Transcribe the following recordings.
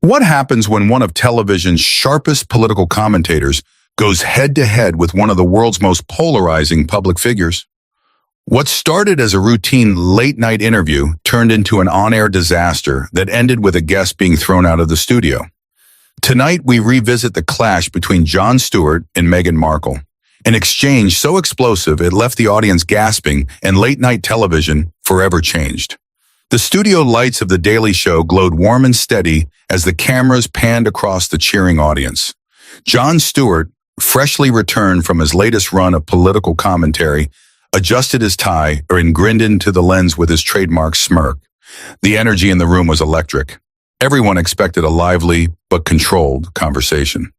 What happens when one of television's sharpest political commentators goes head-to-head with one of the world's most polarizing public figures? What started as a routine late-night interview turned into an on-air disaster that ended with a guest being thrown out of the studio. Tonight, we revisit the clash between Jon Stewart and Meghan Markle, an exchange so explosive it left the audience gasping and late-night television forever changed. The studio lights of The Daily Show glowed warm and steady as the cameras panned across the cheering audience. Jon Stewart, freshly returned from his latest run of political commentary, adjusted his tie and grinned into the lens with his trademark smirk. The energy in the room was electric. Everyone expected a lively but controlled conversation.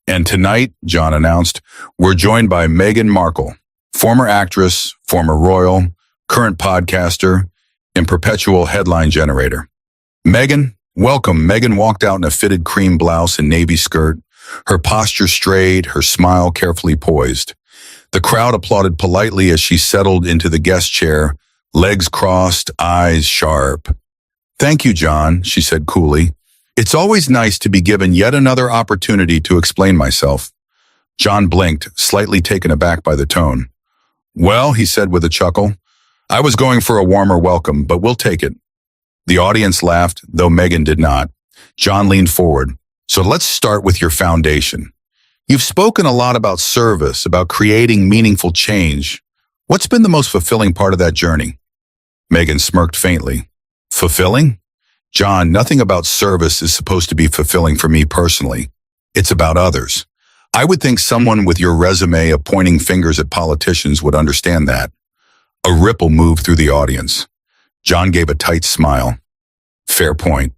And tonight, Jon announced, we're joined by Meghan Markle, former actress, former royal, current podcaster, and perpetual headline generator. Meghan, welcome. Meghan walked out in a fitted cream blouse and navy skirt, her posture straight, her smile carefully poised. The crowd applauded politely as she settled into the guest chair, legs crossed, eyes sharp. Thank you, Jon, she said coolly. It's always nice to be given yet another opportunity to explain myself. Jon blinked, slightly taken aback by the tone. Well, he said with a chuckle, I was going for a warmer welcome, but we'll take it. The audience laughed, though Meghan did not. Jon leaned forward. So let's start with your foundation. You've spoken a lot about service, about creating meaningful change. What's been the most fulfilling part of that journey? Meghan smirked faintly. Fulfilling? Jon, nothing about service is supposed to be fulfilling for me personally. It's about others. I would think someone with your resume of pointing fingers at politicians would understand that. A ripple moved through the audience. Jon gave a tight smile. Fair point.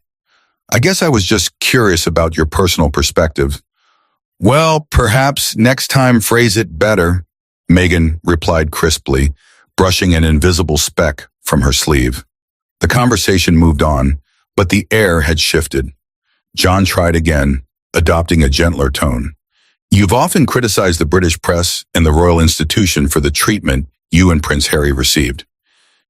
I guess I was just curious about your personal perspective. Well, perhaps next time phrase it better, Meghan replied crisply, brushing an invisible speck from her sleeve. The conversation moved on, but the air had shifted. Jon tried again, adopting a gentler tone. You've often criticized the British press and the royal institution for the treatment you and Prince Harry received.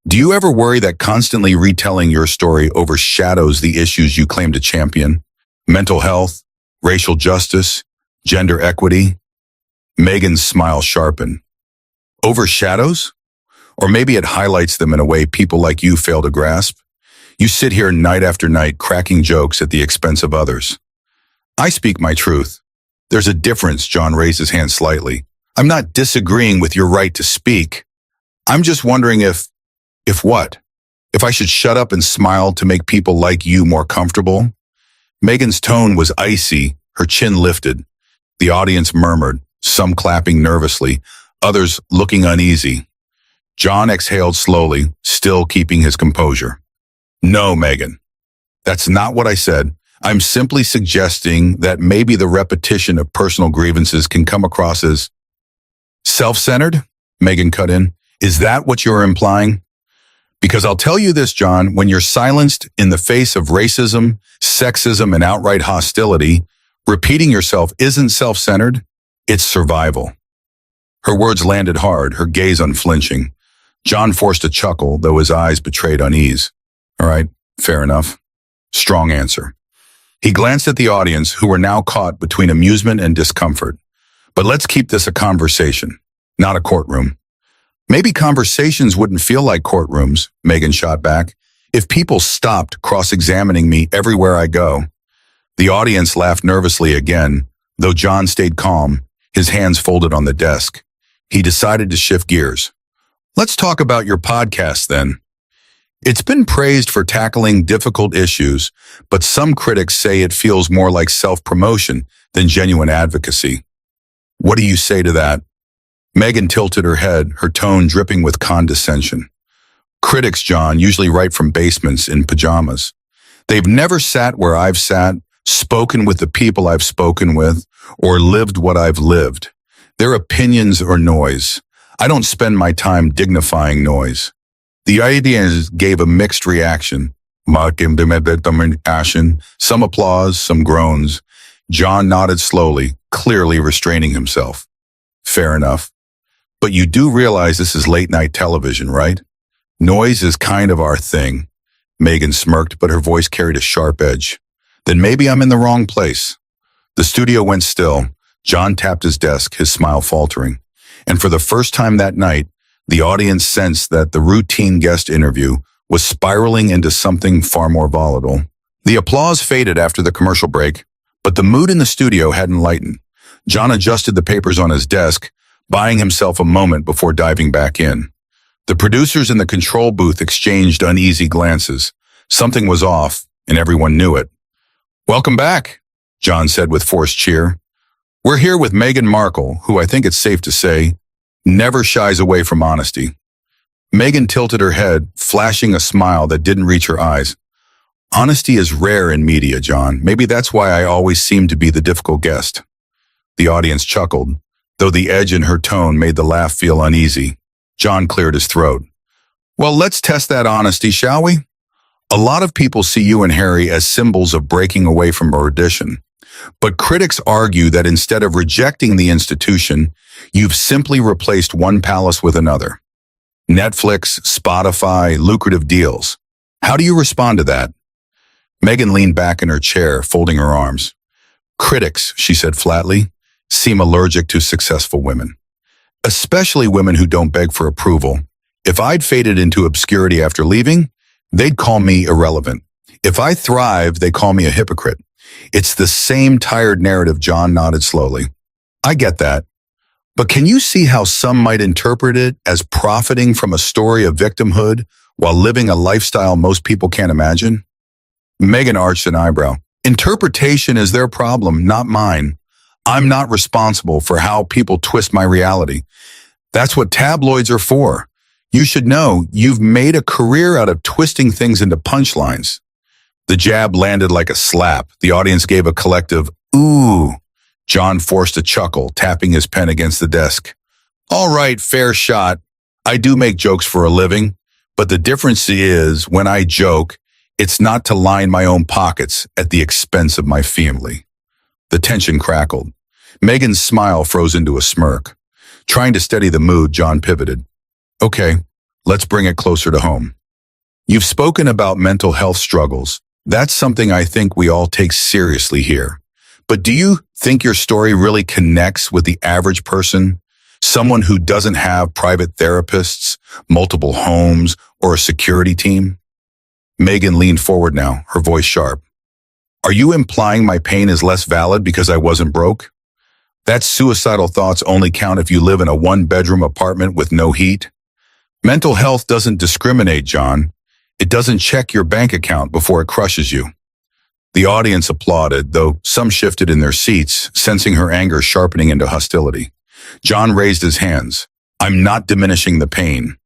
Do you ever worry that constantly retelling your story overshadows the issues you claim to champion? Mental health, racial justice, gender equity? Meghan's smile sharpened. Overshadows? Or maybe it highlights them in a way people like you fail to grasp? You sit here night after night cracking jokes at the expense of others. I speak my truth. There's a difference, Jon raised his hand slightly. I'm not disagreeing with your right to speak. I'm just wondering if what? If I should shut up and smile to make people like you more comfortable? Meghan's tone was icy, her chin lifted. The audience murmured, some clapping nervously, others looking uneasy. Jon exhaled slowly, still keeping his composure. No, Meghan. That's not what I said. I'm simply suggesting that maybe the repetition of personal grievances can come across as self-centered, Meghan cut in. Is that what you're implying? Because I'll tell you this, Jon, when you're silenced in the face of racism, sexism, and outright hostility, repeating yourself isn't self-centered, it's survival. Her words landed hard, her gaze unflinching. Jon forced a chuckle, though his eyes betrayed unease. All right, fair enough. Strong answer. He glanced at the audience, who were now caught between amusement and discomfort. But let's keep this a conversation, not a courtroom. Maybe conversations wouldn't feel like courtrooms, Meghan shot back, if people stopped cross-examining me everywhere I go. The audience laughed nervously again, though Jon stayed calm, his hands folded on the desk. He decided to shift gears. Let's talk about your podcast then. It's been praised for tackling difficult issues, but some critics say it feels more like self-promotion than genuine advocacy. What do you say to that? Meghan tilted her head, her tone dripping with condescension. Critics, Jon, usually write from basements in pajamas. They've never sat where I've sat, spoken with the people I've spoken with, or lived what I've lived. Their opinions are noise. I don't spend my time dignifying noise. The audience gave a mixed reaction. Some applause, some groans. Jon nodded slowly, clearly restraining himself. Fair enough. But you do realize this is late-night television, right? Noise is kind of our thing. Meghan smirked, but her voice carried a sharp edge. Then maybe I'm in the wrong place. The studio went still. Jon tapped his desk, his smile faltering. And for the first time that night, the audience sensed that the routine guest interview was spiraling into something far more volatile. The applause faded after the commercial break, but the mood in the studio hadn't lightened. Jon adjusted the papers on his desk, buying himself a moment before diving back in. The producers in the control booth exchanged uneasy glances. Something was off, and everyone knew it. "Welcome back," Jon said with forced cheer. "We're here with Meghan Markle, who I think it's safe to say never shies away from honesty." Meghan tilted her head, flashing a smile that didn't reach her eyes. "Honesty is rare in media, Jon. Maybe that's why I always seem to be the difficult guest." The audience chuckled, though the edge in her tone made the laugh feel uneasy. Jon cleared his throat. "Well, let's test that honesty, shall we? A lot of people see you and Harry as symbols of breaking away from tradition. But critics argue that instead of rejecting the institution, you've simply replaced one palace with another. Netflix, Spotify, lucrative deals. How do you respond to that?" Meghan leaned back in her chair, folding her arms. "Critics," she said flatly, "seem allergic to successful women. Especially women who don't beg for approval. If I'd faded into obscurity after leaving, they'd call me irrelevant. If I thrived, they call me a hypocrite. It's the same tired narrative." Jon nodded slowly. "I get that. But can you see how some might interpret it as profiting from a story of victimhood while living a lifestyle most people can't imagine?" Meghan arched an eyebrow. "Interpretation is their problem, not mine. I'm not responsible for how people twist my reality. That's what tabloids are for. You should know you've made a career out of twisting things into punchlines." The jab landed like a slap. The audience gave a collective, "Ooh." Jon forced a chuckle, tapping his pen against the desk. "All right, fair shot. I do make jokes for a living, but the difference is when I joke, it's not to line my own pockets at the expense of my family." The tension crackled. Meghan's smile froze into a smirk. Trying to steady the mood, Jon pivoted. "Okay, let's bring it closer to home. You've spoken about mental health struggles. That's something I think we all take seriously here. But do you think your story really connects with the average person? Someone who doesn't have private therapists, multiple homes, or a security team?" Meghan leaned forward now, her voice sharp. "Are you implying my pain is less valid because I wasn't broke? That suicidal thoughts only count if you live in a one-bedroom apartment with no heat? Mental health doesn't discriminate, Jon. It doesn't check your bank account before it crushes you." The audience applauded, though some shifted in their seats, sensing her anger sharpening into hostility. Jon raised his hands. "I'm not diminishing the pain.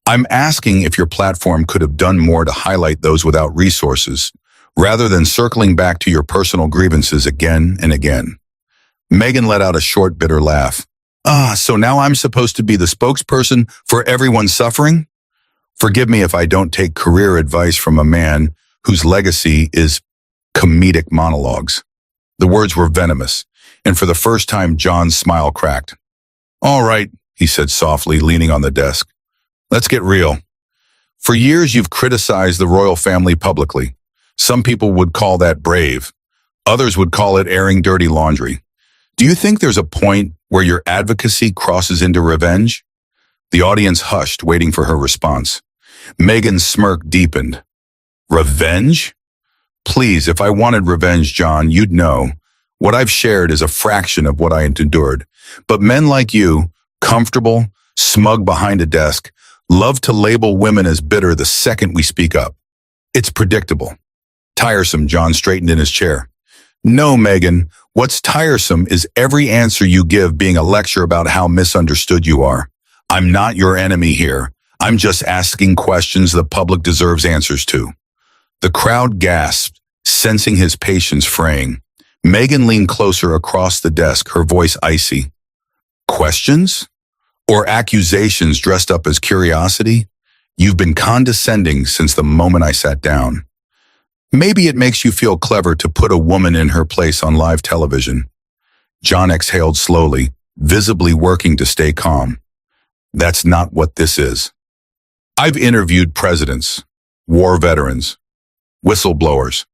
I'm asking if your platform could have done more to highlight those without resources, rather than circling back to your personal grievances again and again." Meghan let out a short, bitter laugh. So now I'm supposed to be the spokesperson for everyone suffering? Forgive me if I don't take career advice from a man whose legacy is comedic monologues." The words were venomous, and for the first time Jon's smile cracked. "All right," he said softly, leaning on the desk. "Let's get real. For years you've criticized the royal family publicly. Some people would call that brave. Others would call it airing dirty laundry. Do you think there's a point where your advocacy crosses into revenge?" The audience hushed, waiting for her response. Meghan's smirk deepened. "Revenge? Please, if I wanted revenge, Jon, you'd know. What I've shared is a fraction of what I endured. But men like you, comfortable, smug behind a desk, love to label women as bitter the second we speak up. It's predictable." "Tiresome," Jon straightened in his chair. "No, Meghan, what's tiresome is every answer you give being a lecture about how misunderstood you are. I'm not your enemy here. I'm just asking questions the public deserves answers to." The crowd gasped, sensing his patience fraying. Meghan leaned closer across the desk, her voice icy. "Questions? Or accusations dressed up as curiosity? You've been condescending since the moment I sat down. Maybe it makes you feel clever to put a woman in her place on live television." Jon exhaled slowly, visibly working to stay calm. "That's not what this is. I've interviewed presidents, war veterans, whistleblowers.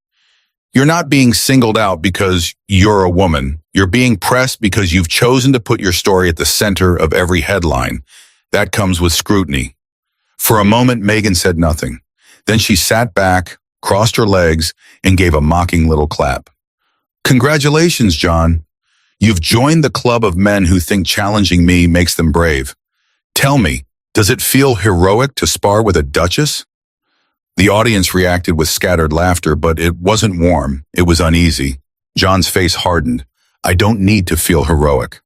You're not being singled out because you're a woman. You're being pressed because you've chosen to put your story at the center of every headline. That comes with scrutiny. For a moment, Meghan said nothing. Then she sat back, crossed her legs, and gave a mocking little clap. Congratulations, Jon. You've joined the club of men who think challenging me makes them brave. Tell me, does it feel heroic to spar with a duchess? The audience reacted with scattered laughter, but it wasn't warm. It was uneasy. Jon's face hardened. I don't need to feel heroic.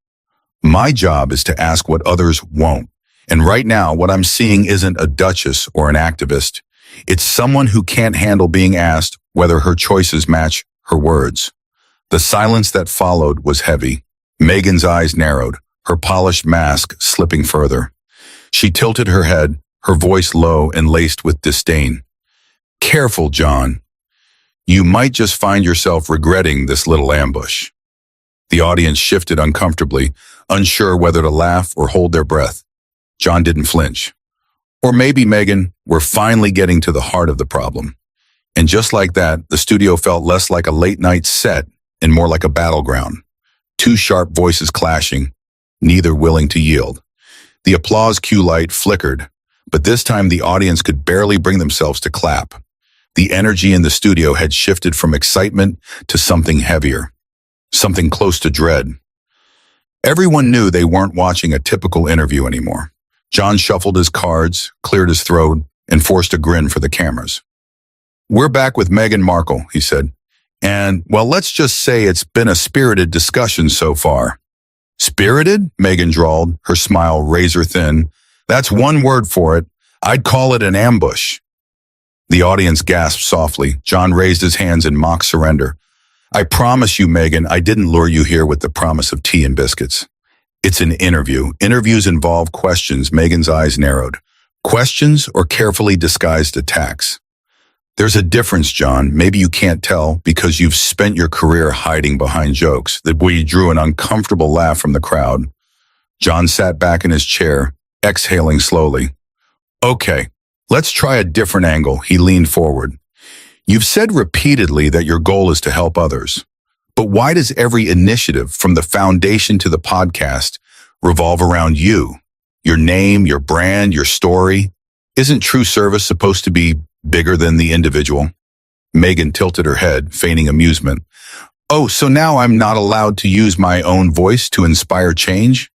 My job is to ask what others won't. And right now, what I'm seeing isn't a duchess or an activist. It's someone who can't handle being asked whether her choices match her words. The silence that followed was heavy. Meghan's eyes narrowed, her polished mask slipping further. She tilted her head, her voice low and laced with disdain. Careful, Jon. You might just find yourself regretting this little ambush. The audience shifted uncomfortably, unsure whether to laugh or hold their breath. Jon didn't flinch. Or maybe, Meghan, we're finally getting to the heart of the problem. And just like that, the studio felt less like a late-night set and more like a battleground. Two sharp voices clashing, neither willing to yield. The applause cue light flickered, but this time the audience could barely bring themselves to clap. The energy in the studio had shifted from excitement to something heavier, something close to dread. Everyone knew they weren't watching a typical interview anymore. Jon shuffled his cards, cleared his throat, and forced a grin for the cameras. We're back with Meghan Markle, he said. And, well, let's just say it's been a spirited discussion so far. Spirited? Meghan drawled, her smile razor thin. That's one word for it. I'd call it an ambush. The audience gasped softly. Jon raised his hands in mock surrender. I promise you, Meghan, I didn't lure you here with the promise of tea and biscuits. It's an interview. Interviews involve questions. Meghan's eyes narrowed. Questions or carefully disguised attacks? There's a difference, Jon. Maybe you can't tell because you've spent your career hiding behind jokes. The boy drew an uncomfortable laugh from the crowd. Jon sat back in his chair, exhaling slowly. Okay, let's try a different angle. He leaned forward. You've said repeatedly that your goal is to help others. But why does every initiative, from the foundation to the podcast, revolve around you? Your name, your brand, your story? Isn't true service supposed to be bigger than the individual? Meghan tilted her head, feigning amusement. Oh, so now I'm not allowed to use my own voice to inspire change?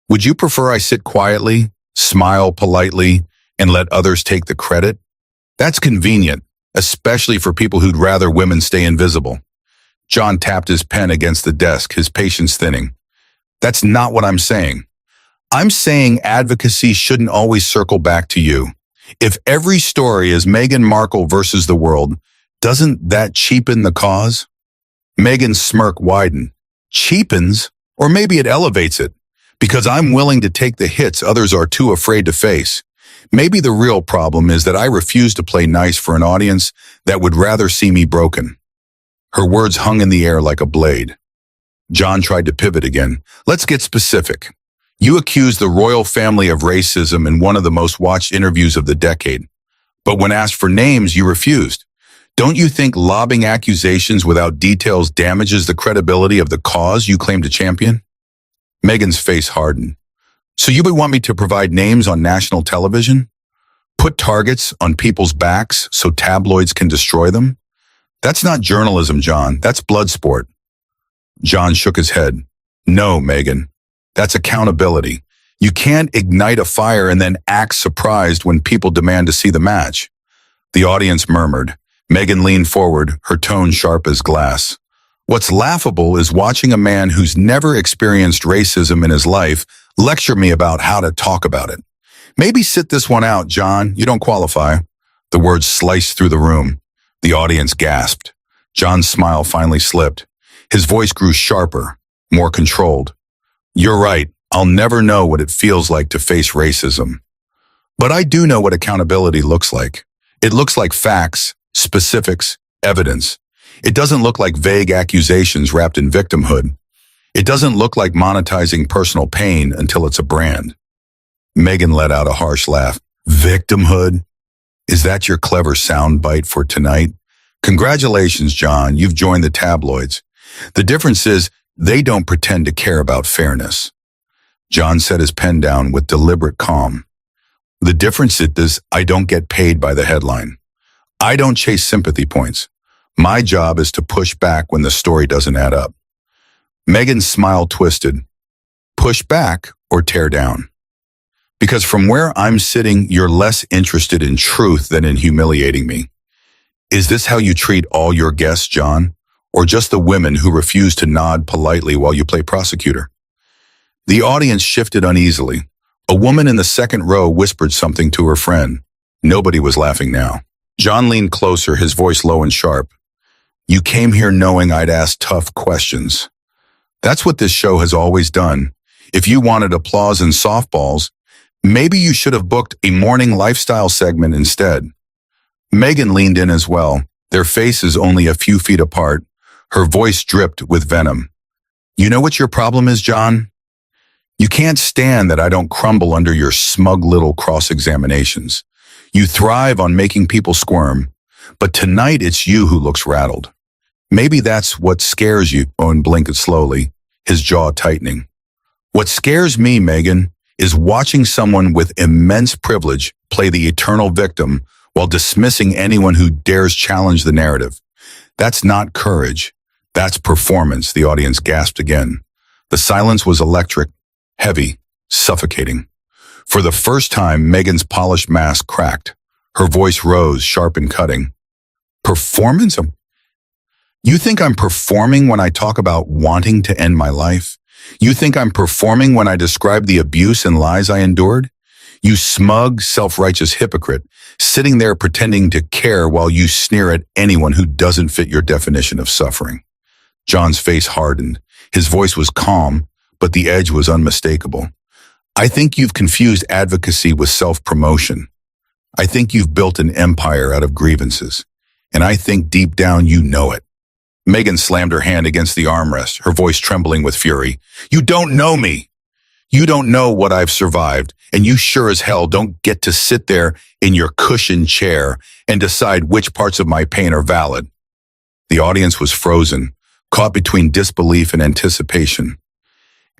Would you prefer I sit quietly, smile politely, and let others take the credit? That's convenient, especially for people who'd rather women stay invisible. Jon tapped his pen against the desk, his patience thinning. That's not what I'm saying. I'm saying advocacy shouldn't always circle back to you. If every story is Meghan Markle versus the world, doesn't that cheapen the cause? Meghan's smirk widened. Cheapens? Or maybe it elevates it. Because I'm willing to take the hits others are too afraid to face. Maybe the real problem is that I refuse to play nice for an audience that would rather see me broken. Her words hung in the air like a blade. Jon tried to pivot again. Let's get specific. You accused the royal family of racism in one of the most watched interviews of the decade. But when asked for names, you refused. Don't you think lobbing accusations without details damages the credibility of the cause you claim to champion? Meghan's face hardened. So you would want me to provide names on national television? Put targets on people's backs so tabloids can destroy them? That's not journalism, Jon. That's blood sport. Jon shook his head. No, Meghan. That's accountability. You can't ignite a fire and then act surprised when people demand to see the match. The audience murmured. Meghan leaned forward, her tone sharp as glass. What's laughable is watching a man who's never experienced racism in his life lecture me about how to talk about it. Maybe sit this one out, Jon. You don't qualify. The words sliced through the room. The audience gasped. Jon's smile finally slipped. His voice grew sharper, more controlled. You're right. I'll never know what it feels like to face racism. But I do know what accountability looks like. It looks like facts, specifics, evidence. It doesn't look like vague accusations wrapped in victimhood. It doesn't look like monetizing personal pain until it's a brand. Meghan let out a harsh laugh. Victimhood? Is that your clever soundbite for tonight? Congratulations, Jon, you've joined the tabloids. The difference is they don't pretend to care about fairness. Jon set his pen down with deliberate calm. The difference is I don't get paid by the headline. I don't chase sympathy points. My job is to push back when the story doesn't add up. Meghan's smile twisted. Push back or tear down? Because from where I'm sitting, you're less interested in truth than in humiliating me. Is this how you treat all your guests, Jon? Or just the women who refuse to nod politely while you play prosecutor? The audience shifted uneasily. A woman in the second row whispered something to her friend. Nobody was laughing now. Jon leaned closer, his voice low and sharp. You came here knowing I'd ask tough questions. That's what this show has always done. If you wanted applause and softballs, maybe you should have booked a morning lifestyle segment instead. Meghan leaned in as well, their faces only a few feet apart. Her voice dripped with venom. You know what your problem is, Jon? You can't stand that I don't crumble under your smug little cross-examinations. You thrive on making people squirm, but tonight it's you who looks rattled. Maybe that's what scares you. Owen blinked slowly, his jaw tightening. What scares me, Meghan, is watching someone with immense privilege play the eternal victim while dismissing anyone who dares challenge the narrative. That's not courage. That's performance, the audience gasped again. The silence was electric, heavy, suffocating. For the first time, Meghan's polished mask cracked. Her voice rose, sharp and cutting. Performance? You think I'm performing when I talk about wanting to end my life? You think I'm performing when I describe the abuse and lies I endured? You smug, self-righteous hypocrite, sitting there pretending to care while you sneer at anyone who doesn't fit your definition of suffering. Jon's face hardened. His voice was calm, but the edge was unmistakable. I think you've confused advocacy with self-promotion. I think you've built an empire out of grievances, and I think deep down you know it. Meghan slammed her hand against the armrest, her voice trembling with fury. You don't know me. You don't know what I've survived, and you sure as hell don't get to sit there in your cushioned chair and decide which parts of my pain are valid. The audience was frozen, caught between disbelief and anticipation.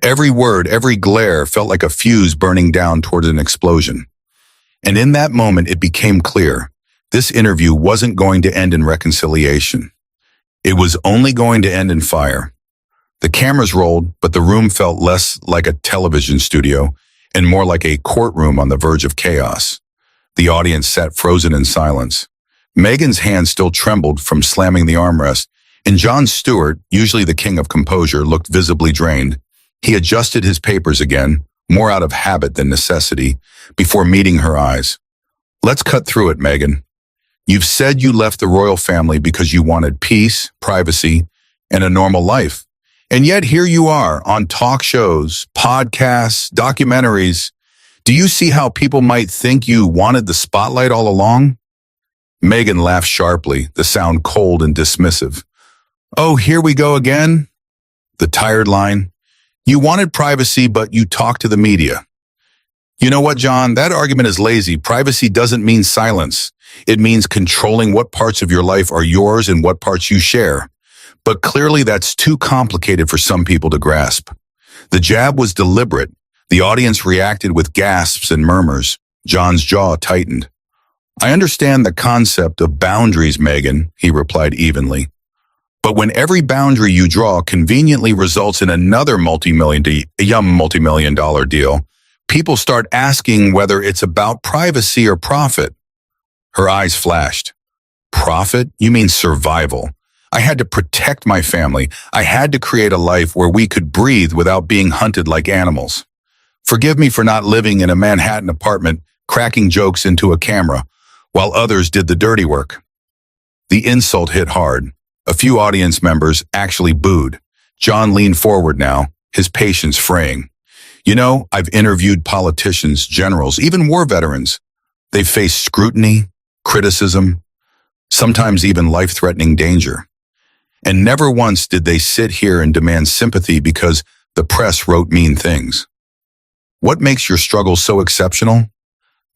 Every word, every glare felt like a fuse burning down toward an explosion. And in that moment, it became clear. This interview wasn't going to end in reconciliation. It was only going to end in fire. The cameras rolled, but the room felt less like a television studio and more like a courtroom on the verge of chaos. The audience sat frozen in silence. Meghan's hand still trembled from slamming the armrest, and Jon Stewart, usually the king of composure, looked visibly drained. He adjusted his papers again, more out of habit than necessity, before meeting her eyes. Let's cut through it, Meghan. You've said you left the royal family because you wanted peace, privacy, and a normal life. And yet here you are on talk shows, podcasts, documentaries. Do you see how people might think you wanted the spotlight all along? Meghan laughed sharply, the sound cold and dismissive. Oh, here we go again? The tired line. You wanted privacy, but you talked to the media. You know what, Jon? That argument is lazy. Privacy doesn't mean silence. It means controlling what parts of your life are yours and what parts you share. But clearly that's too complicated for some people to grasp. The jab was deliberate. The audience reacted with gasps and murmurs. Jon's jaw tightened. I understand the concept of boundaries, Meghan, he replied evenly. But when every boundary you draw conveniently results in another multi-million dollar deal, people start asking whether it's about privacy or profit. Her eyes flashed. Profit? You mean survival. I had to protect my family. I had to create a life where we could breathe without being hunted like animals. Forgive me for not living in a Manhattan apartment, cracking jokes into a camera, while others did the dirty work. The insult hit hard. A few audience members actually booed. Jon leaned forward now, his patience fraying. You know, I've interviewed politicians, generals, even war veterans. They've faced scrutiny, criticism, sometimes even life-threatening danger. And never once did they sit here and demand sympathy because the press wrote mean things. What makes your struggle so exceptional?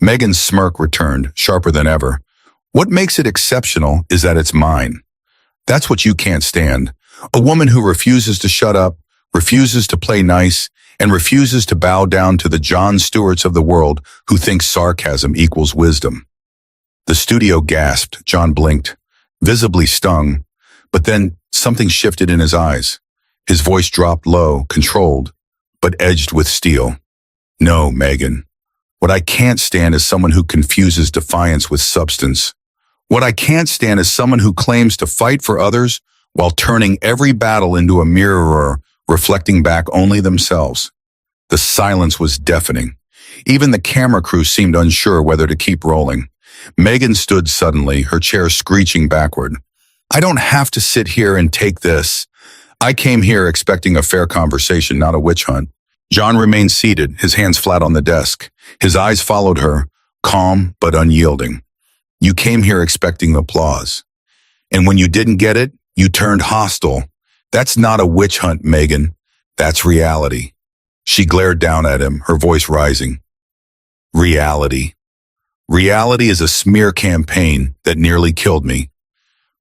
Meghan's smirk returned, sharper than ever. What makes it exceptional is that it's mine. That's what you can't stand. A woman who refuses to shut up, refuses to play nice, and refuses to bow down to the Jon Stewarts of the world who think sarcasm equals wisdom. The studio gasped. Jon blinked, visibly stung, but then something shifted in his eyes. His voice dropped low, controlled, but edged with steel. No, Meghan. What I can't stand is someone who confuses defiance with substance. What I can't stand is someone who claims to fight for others while turning every battle into a mirror reflecting back only themselves. The silence was deafening. Even the camera crew seemed unsure whether to keep rolling. Meghan stood suddenly, her chair screeching backward. I don't have to sit here and take this. I came here expecting a fair conversation, not a witch hunt. Jon remained seated, his hands flat on the desk. His eyes followed her, calm but unyielding. You came here expecting applause. And when you didn't get it, you turned hostile. That's not a witch hunt, Meghan. That's reality. She glared down at him, her voice rising. Reality. Reality is a smear campaign that nearly killed me.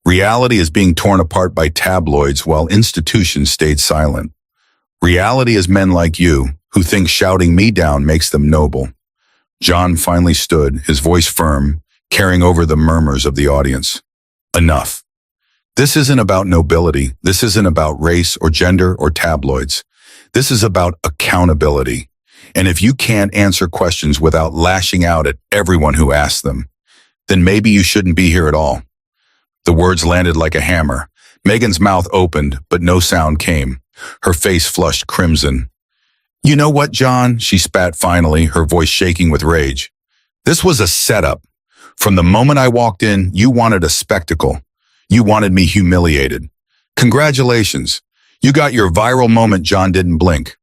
Reality is being torn apart by tabloids while institutions stayed silent. Reality is men like you who think shouting me down makes them noble. Jon finally stood, his voice firm, carrying over the murmurs of the audience. Enough. This isn't about nobility. This isn't about race or gender or tabloids. This is about accountability. And if you can't answer questions without lashing out at everyone who asks them, then maybe you shouldn't be here at all. The words landed like a hammer. Meghan's mouth opened, but no sound came. Her face flushed crimson. You know what, Jon? She spat finally, her voice shaking with rage. This was a setup. From the moment I walked in, you wanted a spectacle. You wanted me humiliated. Congratulations. You got your viral moment. Jon didn't blink.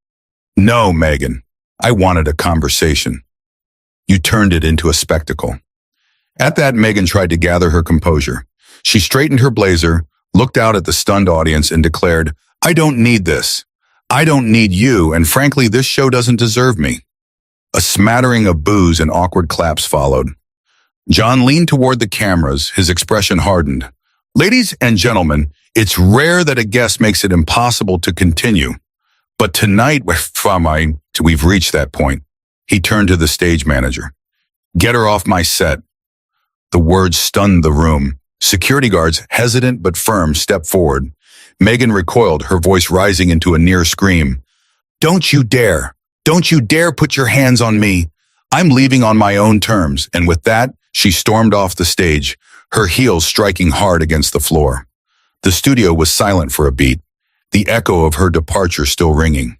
No, Meghan. I wanted a conversation. You turned it into a spectacle. At that, Meghan tried to gather her composure. She straightened her blazer, looked out at the stunned audience, and declared, I don't need this. I don't need you, and frankly, this show doesn't deserve me. A smattering of boos and awkward claps followed. Jon leaned toward the cameras, his expression hardened. Ladies and gentlemen, it's rare that a guest makes it impossible to continue. But tonight, we've reached that point. He turned to the stage manager. Get her off my set. The words stunned the room. Security guards, hesitant but firm, stepped forward. Meghan recoiled, her voice rising into a near scream. Don't you dare! Don't you dare put your hands on me! I'm leaving on my own terms. And with that, she stormed off the stage, her heels striking hard against the floor. The studio was silent for a beat, the echo of her departure still ringing.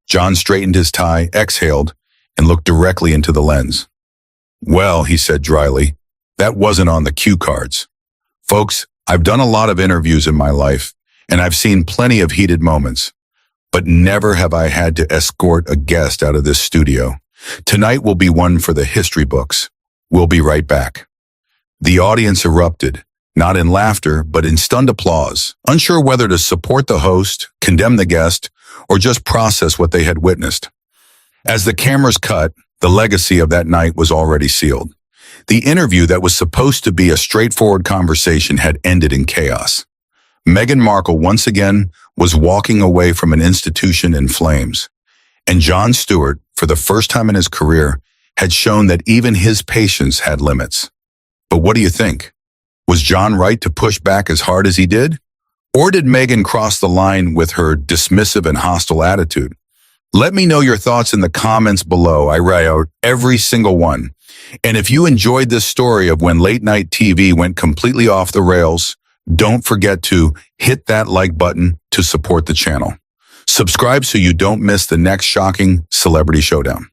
Jon straightened his tie, exhaled, and looked directly into the lens. Well, he said dryly, that wasn't on the cue cards. Folks, I've done a lot of interviews in my life, and I've seen plenty of heated moments, but never have I had to escort a guest out of this studio. Tonight will be one for the history books. We'll be right back. The audience erupted, not in laughter, but in stunned applause, unsure whether to support the host, condemn the guest, or just process what they had witnessed. As the cameras cut, the legacy of that night was already sealed. The interview that was supposed to be a straightforward conversation had ended in chaos. Meghan Markle once again was walking away from an institution in flames. And Jon Stewart, for the first time in his career, had shown that even his patience had limits. But what do you think? Was Jon right to push back as hard as he did? Or did Meghan cross the line with her dismissive and hostile attitude? Let me know your thoughts in the comments below. I read out every single one. And if you enjoyed this story of when late night TV went completely off the rails, don't forget to hit that like button to support the channel. Subscribe so you don't miss the next shocking celebrity showdown.